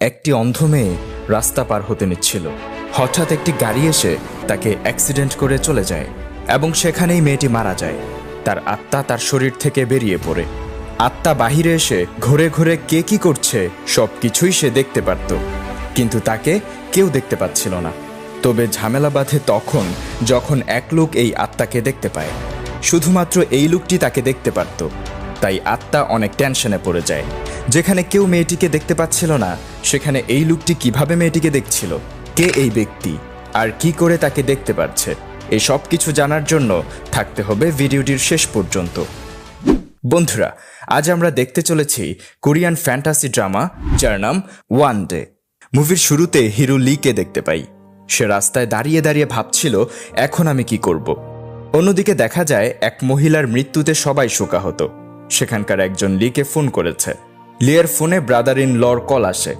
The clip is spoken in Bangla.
একটি অন্ধ মেয়ে রাস্তা পার হতে নিচ্ছিল। হঠাৎ একটি গাড়ি এসে তাকে অ্যাক্সিডেন্ট করে চলে যায় এবং সেখানেই মেয়েটি মারা যায়। তার আত্মা তার শরীর থেকে বেরিয়ে পড়ে। আত্মা বাহিরে এসে ঘুরে ঘুরে কে কি করছে সব কিছুই সে দেখতে পারত, কিন্তু তাকে কেউ দেখতে পাচ্ছিল না। তবে ঝামেলা বাঁধে তখন যখন এক লোক এই আত্মাকে দেখতে পায়। শুধুমাত্র এই লোকটি তাকে দেখতে পারত, তাই আত্মা অনেক টেনশনে পড়ে যায়। যেখানে কেউ মেয়েটিকে দেখতে পাচ্ছিল না, সেখানে এই লোকটি কিভাবে মেয়েটিকে দেখছিল, কে এই ব্যক্তি, আর কি করে তাকে দেখতে পাচ্ছে, এই সব কিছু জানার জন্য থাকতে হবে ভিডিওটির শেষ পর্যন্ত। বন্ধুরা, আজ আমরা দেখতে চলেছি কোরিয়ান ফ্যান্টাসি ড্রামা যার নাম ওয়ান ডে। মুভির শুরুতে হিরো লিকে দেখতে পাই। সে রাস্তায় দাঁড়িয়ে দাঁড়িয়ে ভাবছিল এখন আমি কি করব। অন্যদিকে দেখা যায় এক মহিলার মৃত্যুতে সবাই শোকাহত। সেখানকার একজন লিকে ফোন করেছে। লিয়ের ফোনে ব্রাদার ইন লর কল আসে।